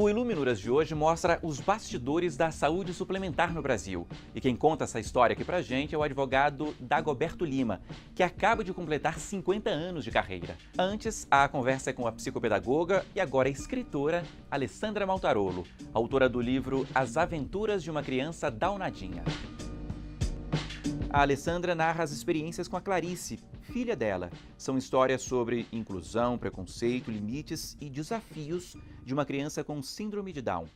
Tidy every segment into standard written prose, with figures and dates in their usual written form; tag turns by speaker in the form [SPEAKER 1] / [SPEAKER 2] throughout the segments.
[SPEAKER 1] O Iluminuras de hoje mostra os bastidores da saúde suplementar no Brasil. E quem conta essa história aqui pra gente é o advogado Dagoberto Lima, que acaba de completar 50 anos de carreira. Antes, a conversa é com a psicopedagoga e agora escritora Alessandra Maltarolo, autora do livro As Aventuras de uma Criança Daunadinha. A Alessandra narra as experiências com a Clarice, filha dela. São histórias sobre inclusão, preconceito, limites e desafios de uma criança com síndrome de Down.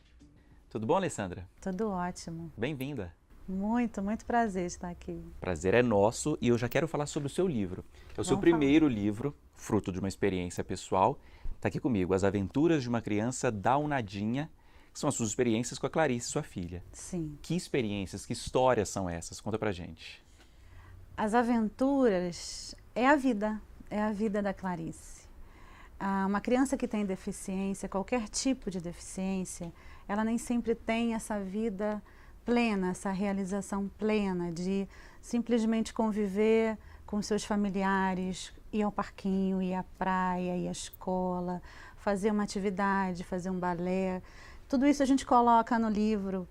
[SPEAKER 1] Tudo bom, Alessandra?
[SPEAKER 2] Tudo ótimo.
[SPEAKER 1] Bem-vinda.
[SPEAKER 2] Muito prazer estar aqui.
[SPEAKER 1] Prazer é nosso e eu já quero falar sobre o seu livro. É o seu primeiro livro, fruto de uma experiência pessoal. Está aqui comigo, As Aventuras de uma Criança Daunadinha, que são as suas experiências com a Clarice, sua filha.
[SPEAKER 2] Sim.
[SPEAKER 1] Que experiências, que histórias são essas? Conta pra gente.
[SPEAKER 2] As aventuras é a vida da Clarice. Uma criança que tem deficiência, qualquer tipo de deficiência, ela nem sempre tem essa vida plena, essa realização plena de simplesmente conviver com seus familiares, ir ao parquinho, ir à praia, ir à escola, fazer uma atividade, fazer um balé. Tudo isso a gente coloca no livro,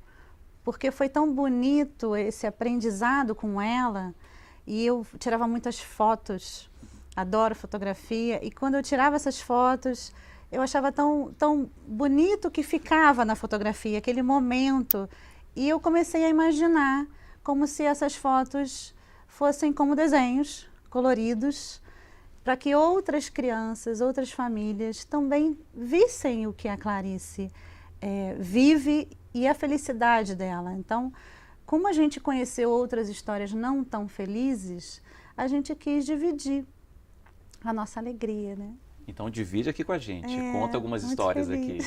[SPEAKER 2] porque foi tão bonito esse aprendizado com ela. E eu tirava muitas fotos, adoro fotografia, e quando eu tirava essas fotos, eu achava tão bonito que ficava na fotografia, aquele momento. E eu comecei a imaginar como se essas fotos fossem como desenhos coloridos, para que outras crianças, outras famílias também vissem o que a Clarice vive e a felicidade dela. Então, como a gente conheceu outras histórias não tão felizes, a gente quis dividir a nossa alegria, né?
[SPEAKER 1] Então divide aqui com a gente, conta algumas histórias aqui.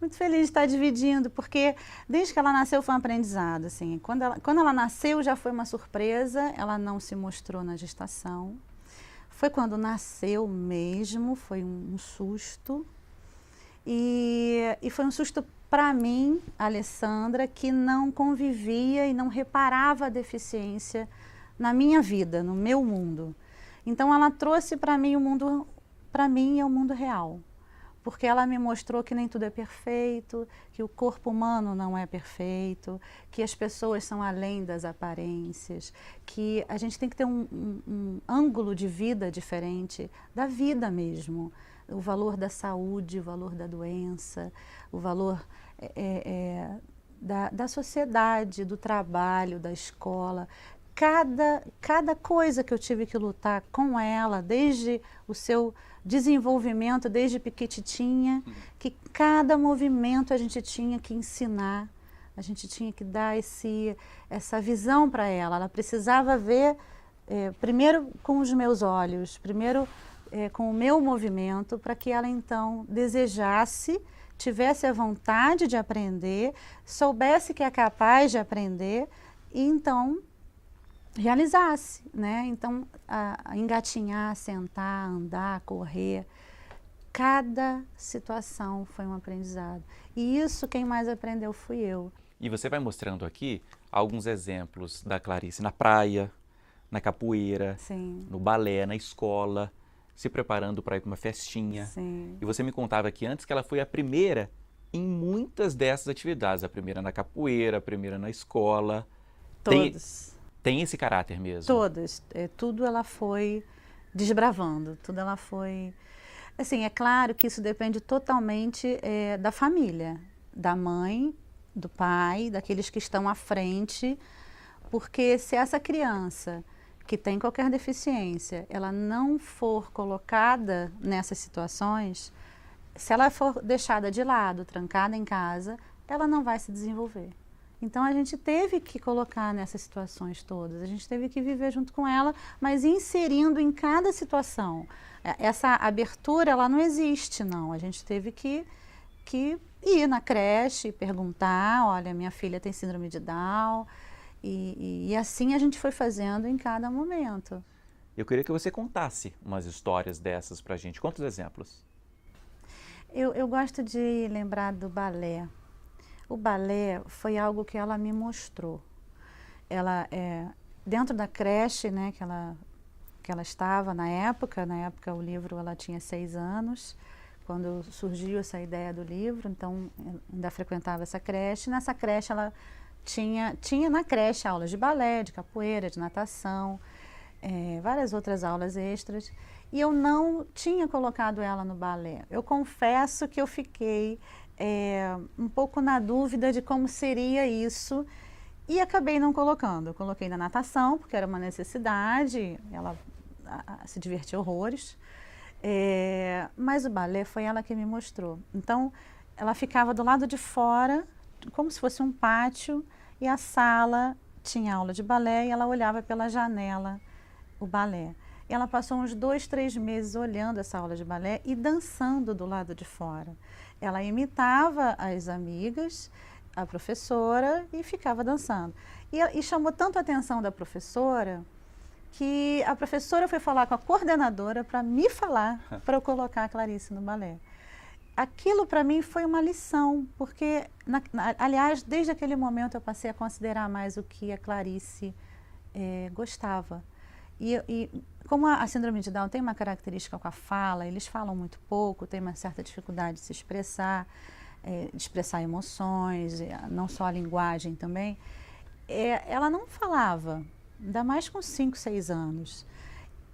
[SPEAKER 2] Muito feliz de estar dividindo, porque desde que ela nasceu foi um aprendizado. Assim. Quando ela nasceu já foi uma surpresa, ela não se mostrou na gestação. Foi quando nasceu mesmo, foi um susto. E foi um susto para mim, Alessandra, que não convivia e não reparava a deficiência na minha vida, no meu mundo. Então ela trouxe para mim o mundo, para mim é o mundo real, porque ela me mostrou que nem tudo é perfeito, que o corpo humano não é perfeito, que as pessoas são além das aparências, que a gente tem que ter um ângulo de vida diferente, da vida mesmo. O valor da saúde, o valor da doença, o valor da sociedade, do trabalho, da escola. Cada coisa que eu tive que lutar com ela, desde o seu desenvolvimento, desde pequititinha, que cada movimento a gente tinha que ensinar, a gente tinha que dar essa visão para ela. Ela precisava ver, primeiro com os meus olhos, primeiro com o meu movimento, para que ela então desejasse, tivesse a vontade de aprender, soubesse que é capaz de aprender e então realizasse, né? Então, engatinhar, sentar, andar, correr, cada situação foi um aprendizado. E isso quem mais aprendeu fui eu.
[SPEAKER 1] E você vai mostrando aqui alguns exemplos da Clarice na praia, na capoeira,
[SPEAKER 2] Sim.
[SPEAKER 1] no balé, na escola, se preparando para ir para uma festinha.
[SPEAKER 2] Sim.
[SPEAKER 1] E você me contava aqui antes que ela foi a primeira em muitas dessas atividades. A primeira na capoeira, a primeira na escola.
[SPEAKER 2] Todos.
[SPEAKER 1] Tem esse caráter mesmo?
[SPEAKER 2] Todas. Tudo ela foi desbravando, tudo ela foi... Assim, é claro que isso depende totalmente da família, da mãe, do pai, daqueles que estão à frente, porque se essa criança que tem qualquer deficiência, ela não for colocada nessas situações, se ela for deixada de lado, trancada em casa, ela não vai se desenvolver. Então a gente teve que colocar nessas situações todas, a gente teve que viver junto com ela, mas inserindo em cada situação. Essa abertura, ela não existe, não. A gente teve que ir na creche, perguntar, olha, minha filha tem síndrome de Down, e assim a gente foi fazendo em cada momento.
[SPEAKER 1] Eu queria que você contasse umas histórias dessas pra gente. Quantos exemplos?
[SPEAKER 2] Eu gosto de lembrar do balé. O balé foi algo que ela me mostrou. Ela, dentro da creche, né, que ela estava na época o livro ela tinha 6 anos, quando surgiu essa ideia do livro, então ainda frequentava essa creche. Nessa creche ela tinha na creche aulas de balé, de capoeira, de natação, várias outras aulas extras. E eu não tinha colocado ela no balé. Eu confesso que eu fiquei um pouco na dúvida de como seria isso e acabei não colocando. Eu coloquei na natação, porque era uma necessidade, ela se divertia horrores. Mas o balé foi ela que me mostrou. Então, ela ficava do lado de fora, como se fosse um pátio, e a sala tinha aula de balé e ela olhava pela janela o balé. E ela passou uns 2, 3 meses olhando essa aula de balé e dançando do lado de fora. Ela imitava as amigas, a professora, e ficava dançando. E chamou tanto a atenção da professora que a professora foi falar com a coordenadora para me falar, para eu colocar a Clarice no balé. Aquilo para mim foi uma lição, porque, aliás, desde aquele momento eu passei a considerar mais o que a Clarice gostava. E como a síndrome de Down tem uma característica com a fala, eles falam muito pouco, tem uma certa dificuldade de se expressar, de expressar emoções, não só a linguagem também, ela não falava, ainda mais com 5, 6 anos.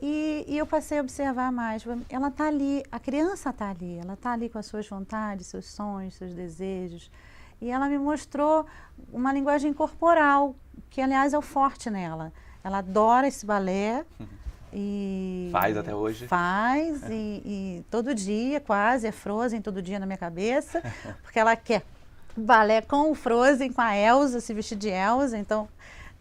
[SPEAKER 2] E eu passei a observar mais, ela está ali, a criança está ali, ela está ali com as suas vontades, seus sonhos, seus desejos. E ela me mostrou uma linguagem corporal, que aliás é o forte nela. Ela adora esse balé. E
[SPEAKER 1] faz até hoje?
[SPEAKER 2] Faz, e todo dia quase, é Frozen todo dia na minha cabeça, porque ela quer balé com o Frozen, com a Elsa, se vestir de Elsa, então...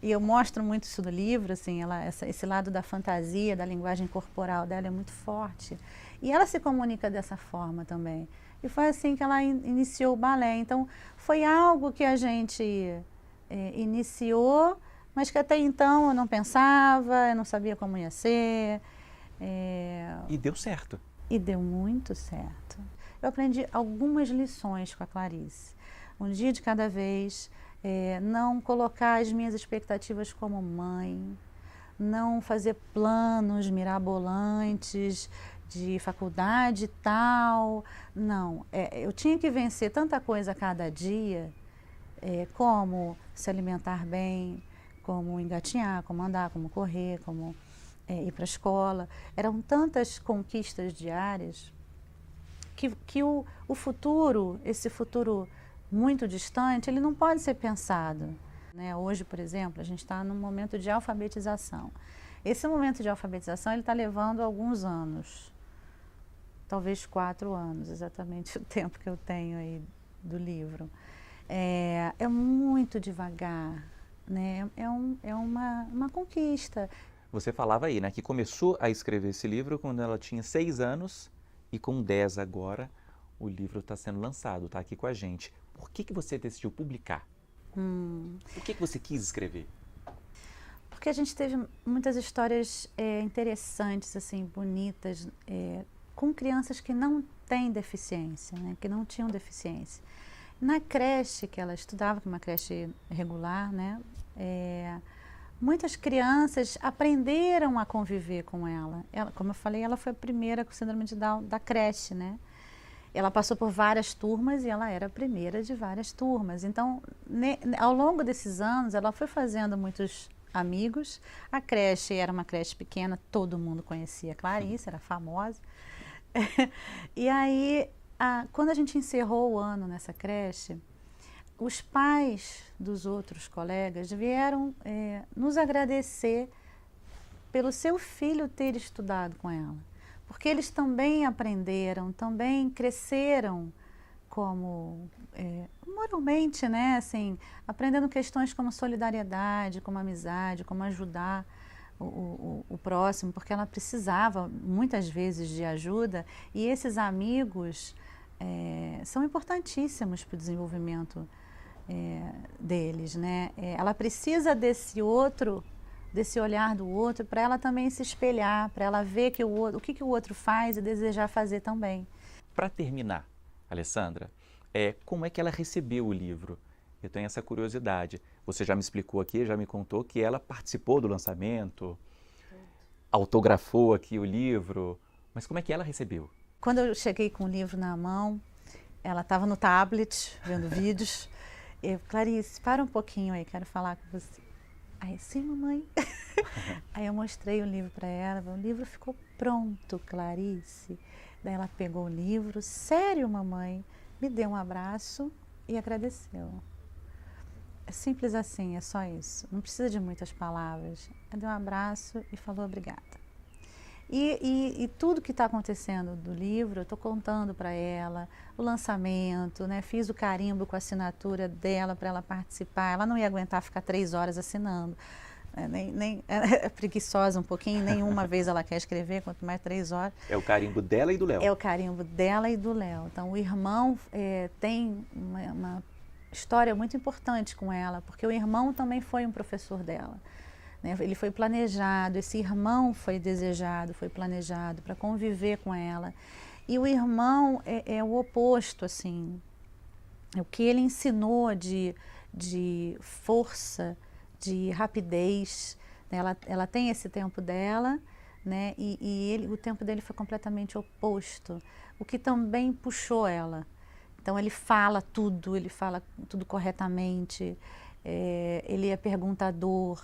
[SPEAKER 2] E eu mostro muito isso no livro, assim, esse lado da fantasia, da linguagem corporal dela é muito forte. E ela se comunica dessa forma também. E foi assim que ela iniciou o balé. Então, foi algo que a gente iniciou, mas que até então eu não pensava, eu não sabia como ia ser.
[SPEAKER 1] E deu certo.
[SPEAKER 2] E deu muito certo. Eu aprendi algumas lições com a Clarice. Um dia de cada vez... não colocar as minhas expectativas como mãe, não fazer planos mirabolantes de faculdade e tal, não. Eu tinha que vencer tanta coisa a cada dia, como se alimentar bem, como engatinhar, como andar, como correr, como ir para a escola. Eram tantas conquistas diárias que o futuro, esse futuro muito distante, ele não pode ser pensado. Né? Hoje, por exemplo, a gente está num momento de alfabetização. Esse momento de alfabetização ele está levando alguns anos, talvez 4 anos, exatamente o tempo que eu tenho aí do livro. É muito devagar, né? É uma conquista.
[SPEAKER 1] Você falava aí, né, que começou a escrever esse livro quando ela tinha 6 anos e com 10 agora o livro está sendo lançado, está aqui com a gente. Por que você decidiu publicar? Por que você quis escrever?
[SPEAKER 2] Porque a gente teve muitas histórias interessantes, assim, bonitas, com crianças que não têm deficiência, né, que não tinham deficiência. Na creche que ela estudava, que é uma creche regular, né, muitas crianças aprenderam a conviver com ela. Como eu falei, ela foi a primeira com síndrome de Down da creche, né? Ela passou por várias turmas e ela era a primeira de várias turmas. Então, ao longo desses anos, ela foi fazendo muitos amigos. A creche era uma creche pequena, todo mundo conhecia a Clarice, era famosa. E aí, quando a gente encerrou o ano nessa creche, os pais dos outros colegas vieram nos agradecer pelo seu filho ter estudado com ela. Porque eles também aprenderam, também cresceram como moralmente, né, assim, aprendendo questões como solidariedade, como amizade, como ajudar o próximo, porque ela precisava muitas vezes de ajuda e esses amigos são importantíssimos para o desenvolvimento deles, né? Ela precisa desse outro, desse olhar do outro, para ela também se espelhar, para ela ver que o que o outro faz e desejar fazer também.
[SPEAKER 1] Para terminar, Alessandra, como é que ela recebeu o livro? Eu tenho essa curiosidade. Você já me explicou aqui, já me contou que ela participou do lançamento, autografou aqui o livro, mas como é que ela recebeu?
[SPEAKER 2] Quando eu cheguei com o livro na mão, ela estava no tablet, vendo vídeos. Eu, Clarice, para um pouquinho aí, quero falar com você. Aí, sim, mamãe. Aí eu mostrei o livro para ela, o livro ficou pronto, Clarice. Daí ela pegou o livro, sério, mamãe, me deu um abraço e agradeceu. É simples assim, é só isso, não precisa de muitas palavras. Ela deu um abraço e falou obrigada. E tudo que está acontecendo do livro, eu estou contando para ela, o lançamento, né? Fiz o carimbo com a assinatura dela para ela participar. Ela não ia aguentar ficar 3 horas assinando, é preguiçosa um pouquinho, nenhuma vez ela quer escrever, quanto mais 3 horas.
[SPEAKER 1] É o carimbo dela e do Léo.
[SPEAKER 2] É o carimbo dela e do Léo. Então o irmão tem uma história muito importante com ela, porque o irmão também foi um professor dela. Ele foi planejado, esse irmão foi desejado, foi planejado para conviver com ela. E o irmão é o oposto, assim. O que ele ensinou de força, de rapidez, né? Ela tem esse tempo dela, né? O tempo dele foi completamente oposto, o que também puxou ela. Então ele fala tudo corretamente, ele é perguntador,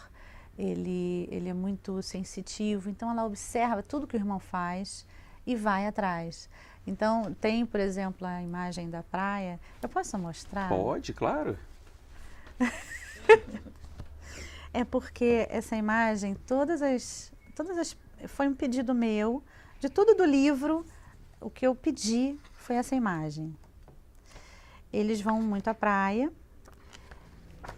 [SPEAKER 2] ele é muito sensitivo, então ela observa tudo que o irmão faz e vai atrás. Então tem, por exemplo, a imagem da praia. Eu posso mostrar?
[SPEAKER 1] Pode, claro.
[SPEAKER 2] É porque essa imagem, foi um pedido meu, de tudo do livro, o que eu pedi foi essa imagem. Eles vão muito à praia.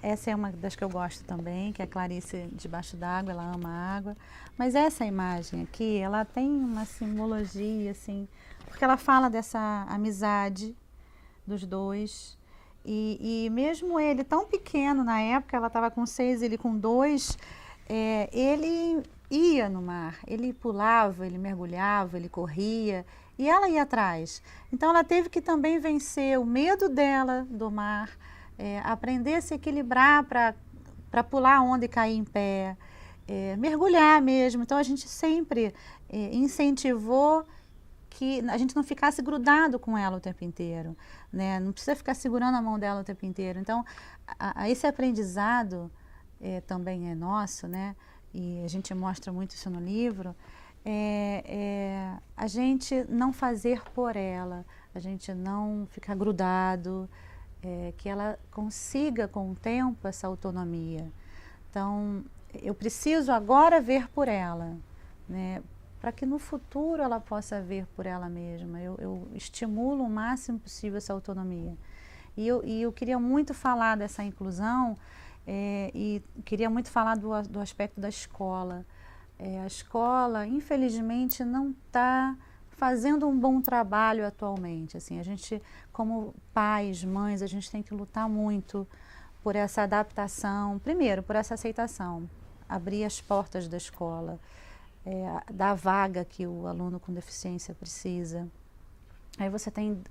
[SPEAKER 2] Essa é uma das que eu gosto também, que é a Clarice debaixo d'água, ela ama a água. Mas essa imagem aqui, ela tem uma simbologia, assim, porque ela fala dessa amizade dos dois. E mesmo ele tão pequeno na época, ela estava com 6, ele com 2, ele ia no mar, ele pulava, ele mergulhava, ele corria e ela ia atrás. Então ela teve que também vencer o medo dela do mar, aprender a se equilibrar para pular a onda e cair em pé, mergulhar mesmo. Então a gente sempre incentivou que a gente não ficasse grudado com ela o tempo inteiro, né? Não precisa ficar segurando a mão dela o tempo inteiro. Então, esse aprendizado também é nosso, né? E a gente mostra muito isso no livro, a gente não fazer por ela, a gente não ficar grudado, que ela consiga com o tempo essa autonomia. Então, eu preciso agora ver por ela, né? Para que no futuro ela possa ver por ela mesma. Eu estimulo o máximo possível essa autonomia. E eu queria muito falar dessa inclusão e queria muito falar do aspecto da escola. A escola, infelizmente, não está fazendo um bom trabalho atualmente. Assim, a gente, como pais, mães, a gente tem que lutar muito por essa adaptação. Primeiro, por essa aceitação. Abrir as portas da escola. Da vaga que o aluno com deficiência precisa. Aí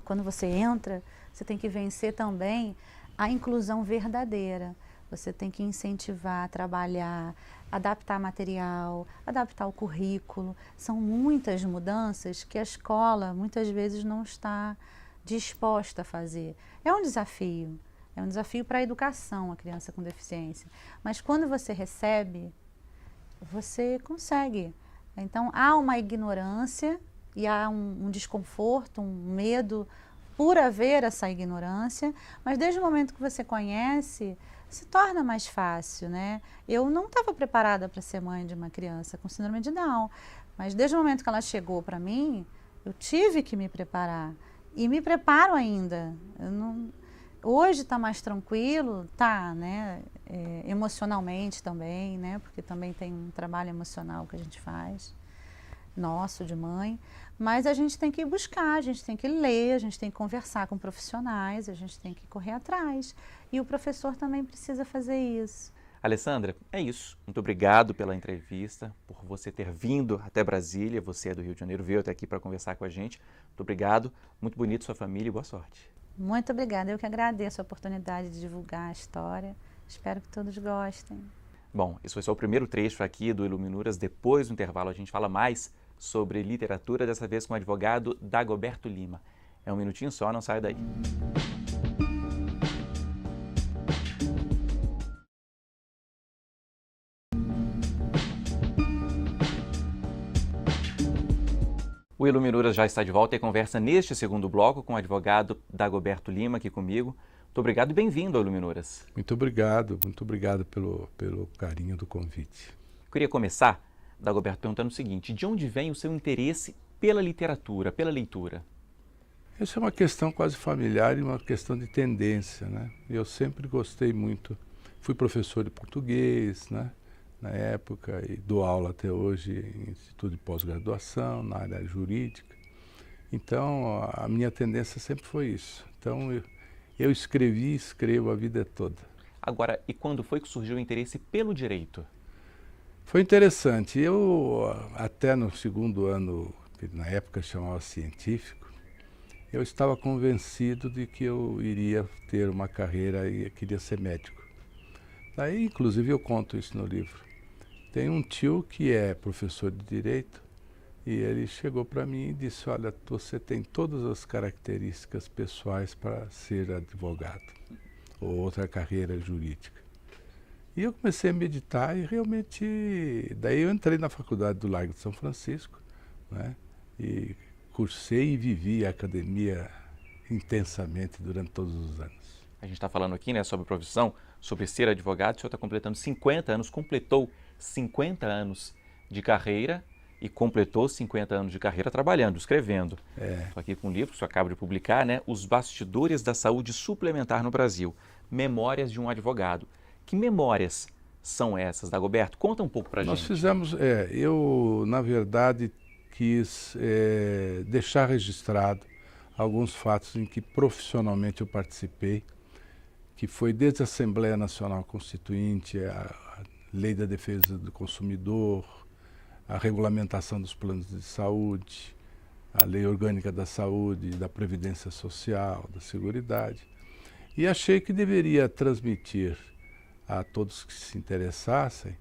[SPEAKER 2] quando você entra, você tem que vencer também a inclusão verdadeira. Você tem que incentivar, trabalhar, adaptar material, adaptar o currículo. São muitas mudanças que a escola muitas vezes não está disposta a fazer. É um desafio para a educação, a criança com deficiência. Mas quando você recebe, você consegue. Então, há uma ignorância e há um desconforto, um medo por haver essa ignorância, mas desde o momento que você conhece, se torna mais fácil, né? Eu não estava preparada para ser mãe de uma criança com síndrome de Down, mas desde o momento que ela chegou para mim, eu tive que me preparar e me preparo ainda. Hoje está mais tranquilo, tá, né? Emocionalmente também, né? Porque também tem um trabalho emocional que a gente faz, nosso, de mãe. Mas a gente tem que buscar, a gente tem que ler, a gente tem que conversar com profissionais, a gente tem que correr atrás. E o professor também precisa fazer isso.
[SPEAKER 1] Alessandra, é isso. Muito obrigado pela entrevista, por você ter vindo até Brasília. Você é do Rio de Janeiro, veio até aqui para conversar com a gente. Muito obrigado, muito bonito sua família e boa sorte.
[SPEAKER 2] Muito obrigada, eu que agradeço a oportunidade de divulgar a história. Espero que todos gostem.
[SPEAKER 1] Bom, esse foi só o primeiro trecho aqui do Iluminuras. Depois do intervalo a gente fala mais sobre literatura, dessa vez com o advogado Dagoberto Lima. É um minutinho só, não saia daí. O Iluminuras já está de volta e conversa neste segundo bloco com o advogado Dagoberto Lima aqui comigo. Muito obrigado e bem-vindo ao Iluminuras.
[SPEAKER 3] Muito obrigado pelo carinho do convite.
[SPEAKER 1] Eu queria começar, Dagoberto, perguntando o seguinte: de onde vem o seu interesse pela literatura, pela leitura?
[SPEAKER 3] Essa é uma questão quase familiar e uma questão de tendência, né? Eu sempre gostei muito, fui professor de português, né? Na época, e dou aula até hoje em instituto de pós-graduação, na área jurídica. Então, a minha tendência sempre foi isso. Então, eu escrevi e escrevo a vida toda.
[SPEAKER 1] Agora, e quando foi que surgiu o interesse pelo direito?
[SPEAKER 3] Foi interessante. Eu, até no segundo ano, que na época chamava científico, eu estava convencido de que eu iria ter uma carreira e eu queria ser médico. Daí, inclusive, eu conto isso no livro. Tem um tio que é professor de direito e ele chegou para mim e disse: olha, você tem todas as características pessoais para ser advogado ou outra carreira jurídica. E eu comecei a meditar e realmente, daí eu entrei na faculdade do Largo de São Francisco, né? E cursei e vivi a academia intensamente durante todos os anos.
[SPEAKER 1] A gente está falando aqui, né, sobre profissão, sobre ser advogado. O senhor está completando 50 anos, completou 50 anos de carreira e completou 50 anos de carreira trabalhando, escrevendo. Estou aqui com um livro que o senhor acaba de publicar, né? Os Bastidores da Saúde Suplementar no Brasil, Memórias de um Advogado. Que memórias são essas, Dagoberto? Conta um pouco para a gente.
[SPEAKER 3] Nós fizemos, eu na verdade quis deixar registrado alguns fatos em que profissionalmente eu participei, que foi desde a Assembleia Nacional Constituinte, a Lei da Defesa do Consumidor, a regulamentação dos planos de saúde, a Lei Orgânica da Saúde, da Previdência Social, da Seguridade. E achei que deveria transmitir a todos que se interessassem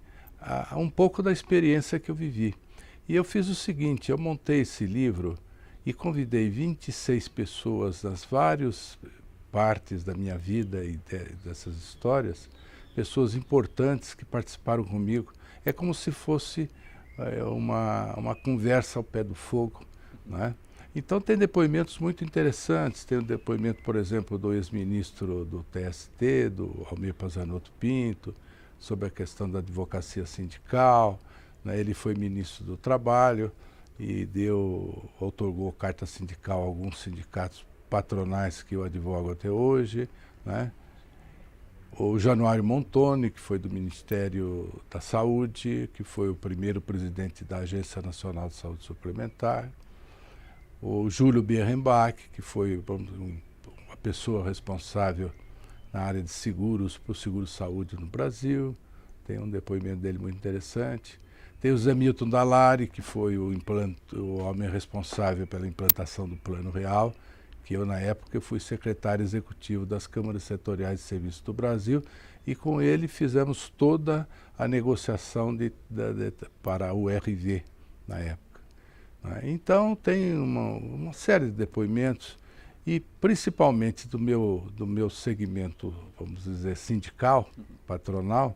[SPEAKER 3] um pouco da experiência que eu vivi. E eu fiz o seguinte: eu montei esse livro e convidei 26 pessoas das várias partes da minha vida e dessas histórias, pessoas importantes que participaram comigo. É como se fosse uma conversa ao pé do fogo, né? Então tem depoimentos muito interessantes. Tem o depoimento, por exemplo, do ex-ministro do TST, do Almir Pazzanotto Pinto, sobre a questão da advocacia sindical, né? Ele foi ministro do Trabalho e outorgou carta sindical a alguns sindicatos patronais que eu advogo até hoje, né? O Januário Montoni, que foi do Ministério da Saúde, que foi o primeiro presidente da Agência Nacional de Saúde Suplementar. O Júlio Bierenbach, que foi uma pessoa responsável na área de seguros, para o seguro-saúde no Brasil. Tem um depoimento dele muito interessante. Tem o Zé Milton Dallari, que foi o homem responsável pela implantação do Plano Real, que eu, na época, fui secretário executivo das Câmaras Setoriais de Serviços do Brasil, e com ele fizemos toda a negociação para o RV, na época. Então, tem uma série de depoimentos, e principalmente do meu segmento, vamos dizer, sindical, patronal.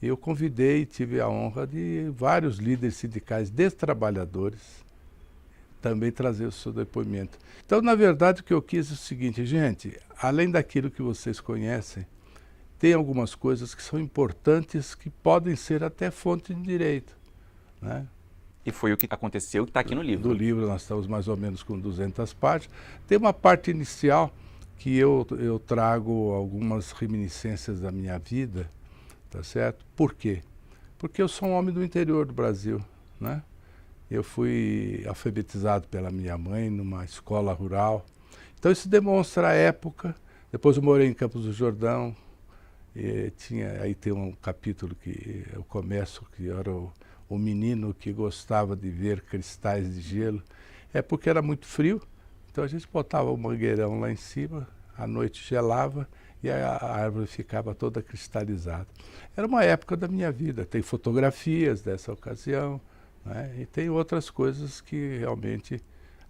[SPEAKER 3] Eu convidei e tive a honra de vários líderes sindicais de trabalhadores também trazer o seu depoimento. Então, na verdade, o que eu quis é o seguinte: gente, além daquilo que vocês conhecem, tem algumas coisas que são importantes, que podem ser até fonte de direito, né?
[SPEAKER 1] E foi o que aconteceu, que está aqui no livro.
[SPEAKER 3] Do livro nós estamos mais ou menos com 200 páginas. Tem uma parte inicial que eu trago algumas reminiscências da minha vida, tá certo? Por quê? Porque eu sou um homem do interior do Brasil, né? Eu fui alfabetizado pela minha mãe numa escola rural. Então isso demonstra a época. Depois eu morei em Campos do Jordão. Aí tem um capítulo que eu começo, que era o menino que gostava de ver cristais de gelo. É porque era muito frio, então a gente botava o mangueirão lá em cima, à noite gelava e a árvore ficava toda cristalizada. Era uma época da minha vida. Tem fotografias dessa ocasião, né? E tem outras coisas que realmente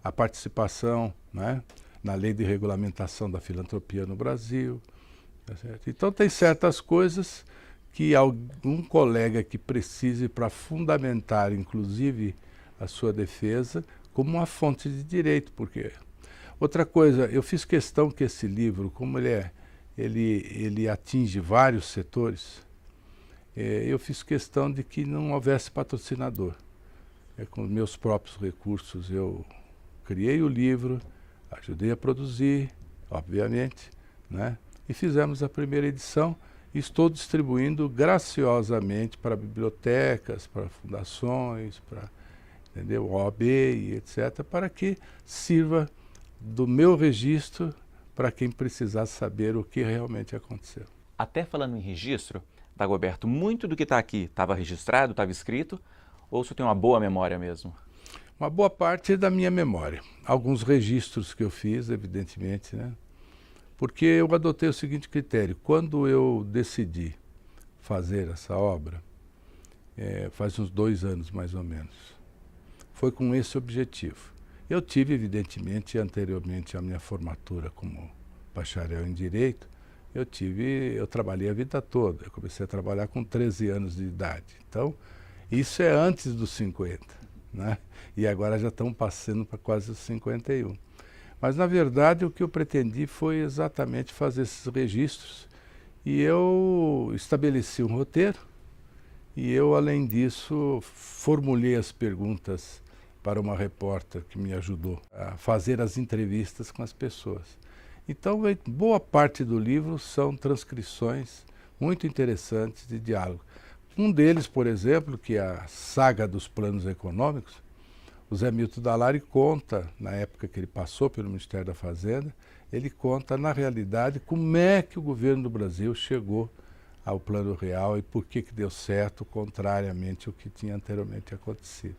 [SPEAKER 3] a participação, né, na lei de regulamentação da filantropia no Brasil. Tá certo? Então tem certas coisas que algum colega que precise para fundamentar, inclusive, a sua defesa, como uma fonte de direito, porque... Outra coisa, eu fiz questão que esse livro, como ele atinge vários setores, eu fiz questão de que não houvesse patrocinador. Com meus próprios recursos eu criei o livro, ajudei a produzir, obviamente, né? E fizemos a primeira edição e estou distribuindo graciosamente para bibliotecas, para fundações, para, entendeu, OAB e etc., para que sirva do meu registro para quem precisar saber o que realmente aconteceu.
[SPEAKER 1] Até falando em registro, Dagoberto, muito do que está aqui estava registrado, estava escrito, ou você tem uma boa memória mesmo?
[SPEAKER 3] Uma boa parte é da minha memória. Alguns registros que eu fiz, evidentemente, né? Porque eu adotei o seguinte critério. Quando eu decidi fazer essa obra, faz uns 2 anos mais ou menos, foi com esse objetivo. Eu tive, evidentemente, anteriormente à minha formatura como bacharel em Direito, eu trabalhei a vida toda. Eu comecei a trabalhar com 13 anos de idade. Então, isso é antes dos 50, né? E agora já estão passando para quase os 51. Mas, na verdade, o que eu pretendi foi exatamente fazer esses registros. E eu estabeleci um roteiro e eu, além disso, formulei as perguntas para uma repórter que me ajudou a fazer as entrevistas com as pessoas. Então, boa parte do livro são transcrições muito interessantes de diálogo. Um deles, por exemplo, que é a saga dos planos econômicos, o Zé Milton Dallari conta, na época que ele passou pelo Ministério da Fazenda, ele conta, na realidade, como é que o governo do Brasil chegou ao Plano Real e por que deu certo, contrariamente ao que tinha anteriormente acontecido.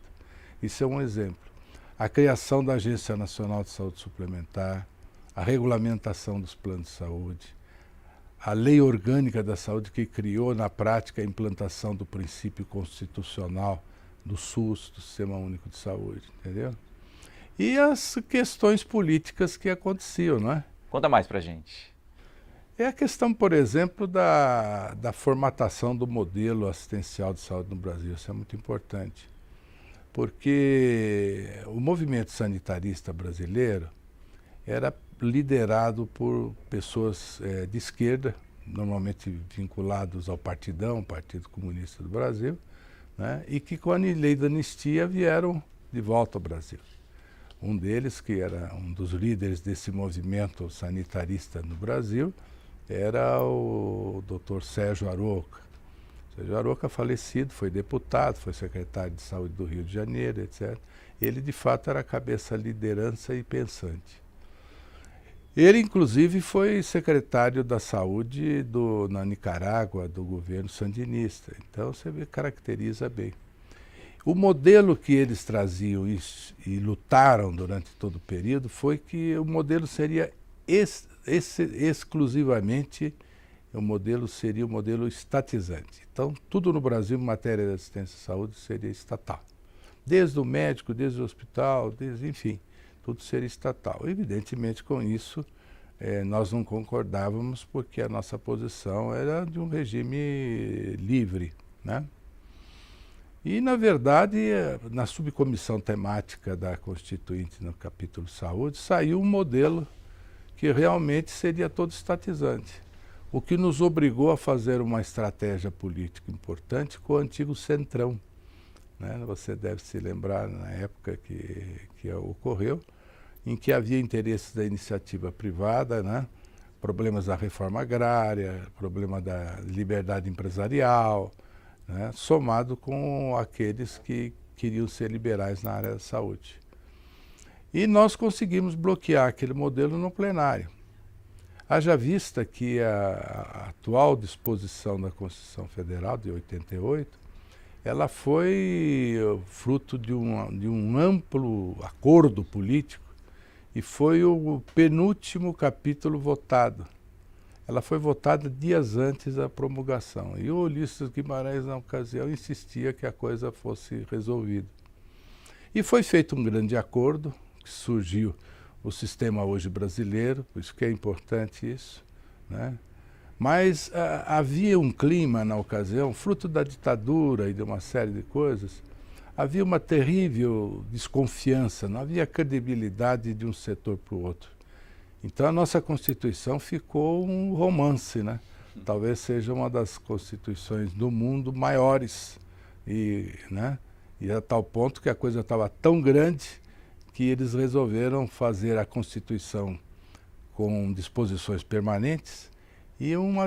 [SPEAKER 3] Isso é um exemplo. A criação da Agência Nacional de Saúde Suplementar, a regulamentação dos planos de saúde, a Lei Orgânica da Saúde que criou na prática a implantação do princípio constitucional do SUS, do Sistema Único de Saúde, entendeu? E as questões políticas que aconteciam, não é?
[SPEAKER 1] Conta mais pra gente.
[SPEAKER 3] É a questão, por exemplo, da formatação do modelo assistencial de saúde no Brasil. Isso é muito importante. Porque o movimento sanitarista brasileiro era liderado por pessoas de esquerda, normalmente vinculados ao Partidão, Partido Comunista do Brasil, né? E que com a lei da anistia vieram de volta ao Brasil. Um deles, que era um dos líderes desse movimento sanitarista no Brasil, era o Dr. Sérgio Aroca. Sérgio Aroca, falecido, foi deputado, foi secretário de Saúde do Rio de Janeiro, etc. Ele, de fato, era a cabeça, liderança e pensante. Ele, inclusive, foi secretário da Saúde na Nicarágua, do governo sandinista. Então, você vê, caracteriza bem. O modelo que eles traziam e lutaram durante todo o período foi que o modelo seria exclusivamente, seria o modelo estatizante. Então, tudo no Brasil, em matéria de assistência à saúde, seria estatal. Desde o médico, desde o hospital, enfim, tudo seria estatal. Evidentemente, com isso, nós não concordávamos, porque a nossa posição era de um regime livre, né? E, na verdade, na subcomissão temática da Constituinte, no capítulo Saúde, saiu um modelo que realmente seria todo estatizante, o que nos obrigou a fazer uma estratégia política importante com o antigo Centrão, né? Você deve se lembrar, na época que ocorreu, em que havia interesses da iniciativa privada, né? Problemas da reforma agrária, problema da liberdade empresarial, né? Somado com aqueles que queriam ser liberais na área da saúde. E nós conseguimos bloquear aquele modelo no plenário. Haja vista que a atual disposição da Constituição Federal, de 88, ela foi fruto de um amplo acordo político e foi o penúltimo capítulo votado. Ela foi votada dias antes da promulgação. E o Ulisses Guimarães, na ocasião, insistia que a coisa fosse resolvida. E foi feito um grande acordo, que surgiu o sistema hoje brasileiro, por isso que é importante isso, né? Mas havia um clima na ocasião, fruto da ditadura e de uma série de coisas, havia uma terrível desconfiança, não havia credibilidade de um setor para o outro. Então a nossa Constituição ficou um romance, né? Talvez seja uma das constituições do mundo maiores, né? E a tal ponto que a coisa estava tão grande que eles resolveram fazer a Constituição com disposições permanentes e um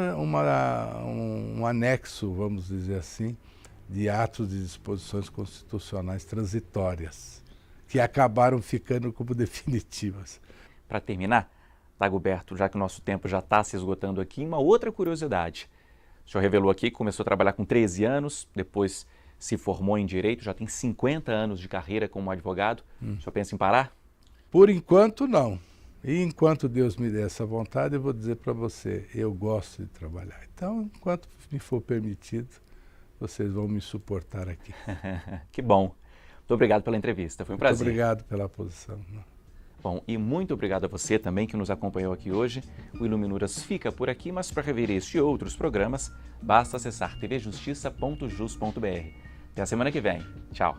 [SPEAKER 3] anexo, vamos dizer assim, de atos de disposições constitucionais transitórias, que acabaram ficando como definitivas.
[SPEAKER 1] Para terminar, Dagoberto, já que o nosso tempo já está se esgotando aqui, uma outra curiosidade. O senhor revelou aqui que começou a trabalhar com 13 anos, depois se formou em Direito, já tem 50 anos de carreira como advogado. O senhor pensa em parar?
[SPEAKER 3] Por enquanto, não. E enquanto Deus me der essa vontade, eu vou dizer para você, eu gosto de trabalhar. Então, enquanto me for permitido, vocês vão me suportar aqui.
[SPEAKER 1] Que bom. Muito obrigado pela entrevista, foi um prazer.
[SPEAKER 3] Muito obrigado pela posição.
[SPEAKER 1] Bom, e muito obrigado a você também que nos acompanhou aqui hoje. O Iluminuras fica por aqui, mas para rever este e outros programas, basta acessar tvjustiça.jus.br. Até a semana que vem. Tchau.